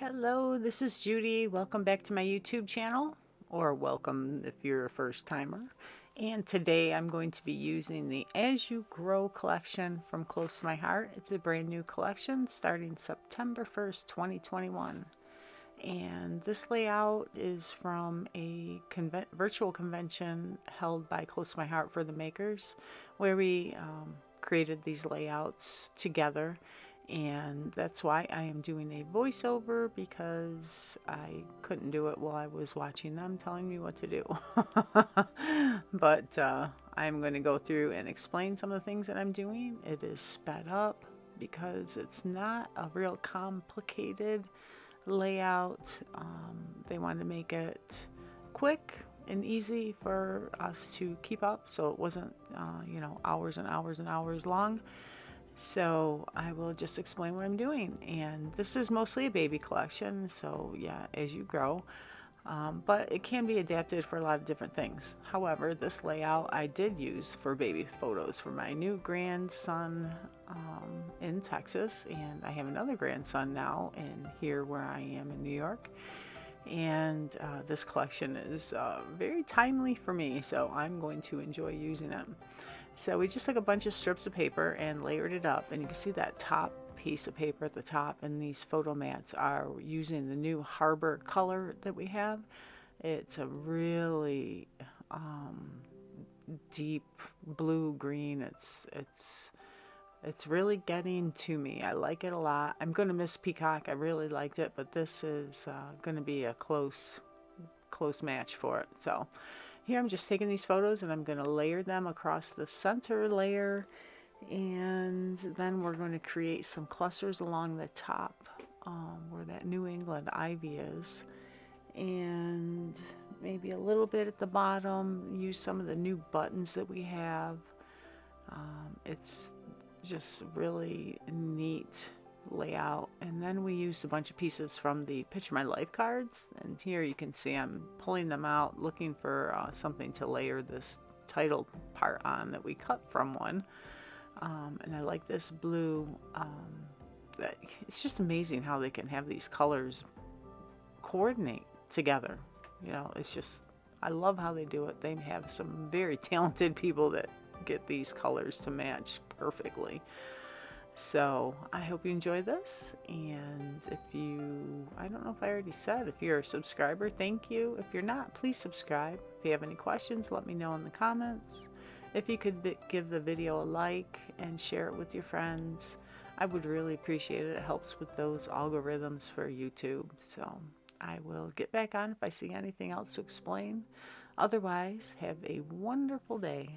Hello, this is Judy. Welcome back to my YouTube channel, or welcome if you're a first timer. And today I'm going to be using the As You Grow collection from Close to My Heart. It's a brand new collection starting September 1st, 2021. And this layout is from a virtual convention held by Close to My Heart for the Makers, where we created these layouts together. And that's why I am doing a voiceover, because I couldn't do it while I was watching them telling me what to do. But I'm going to go through and explain some of the things that I'm doing. It is sped up because it's not a real complicated layout. They wanted to make it quick and easy for us to keep up, so it wasn't hours and hours and hours long. So I will just explain what I'm doing. And this is mostly a baby collection, so yeah, as you grow. But it can be adapted for a lot of different things. However, this layout I did use for baby photos for my new grandson in Texas, and I have another grandson now in here where I am in New York. And this collection is very timely for me, so I'm going to enjoy using it. So we just took a bunch of strips of paper and layered it up, and you can see that top piece of paper at the top, and these photo mats are using the new Harbor color that we have. It's a really deep blue green. It's really getting to me. I like it a lot. I'm going to miss Peacock. I really liked it, but this is going to be a close match for it. So here I'm just taking these photos and I'm going to layer them across the center layer, and then we're going to create some clusters along the top where that New England ivy is, and maybe a little bit at the bottom. Use some of the new buttons that we have. It's just really neat layout. And then we used a bunch of pieces from the Picture My Life cards, and here you can see I'm pulling them out looking for something to layer this title part on that we cut from one. And I like this blue. It's just amazing how they can have these colors coordinate together. It's just, I love how they do it. They have some very talented people that get these colors to match perfectly. So I hope you enjoy this, and I don't know if I already said, if you're a subscriber, thank you. If you're not, please subscribe. If you have any questions, let me know in the comments. If you could give the video a like and share it with your friends, I would really appreciate it. It helps with those algorithms for YouTube. So I will get back on if I see anything else to explain. Otherwise, have a wonderful day.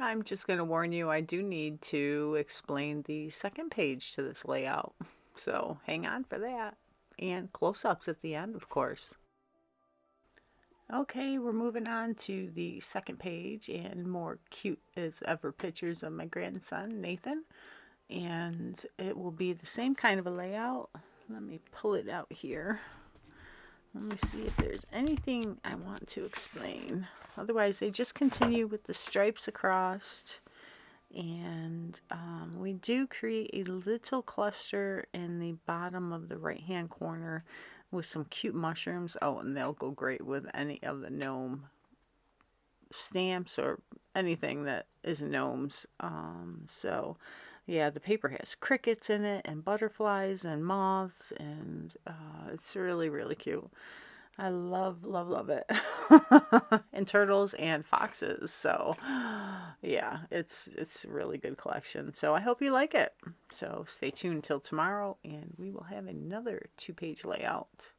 I'm just going to warn you, I do need to explain the second page to this layout. So hang on for that. And close-ups at the end, of course. Okay, we're moving on to the second page and more cute as ever pictures of my grandson, Nathan. And it will be the same kind of a layout. Let me pull it out here. Let me see if there's anything I want to explain. Otherwise, they just continue with the stripes across. And we do create a little cluster in the bottom of the right hand corner with some cute mushrooms. Oh, and they'll go great with any of the gnome stamps or anything that is gnomes. So yeah, the paper has crickets in it and butterflies and moths, and it's really, really cute. I love, love, love it. And turtles and foxes. So yeah, it's a really good collection. So I hope you like it. So stay tuned till tomorrow and we will have another 2-page layout.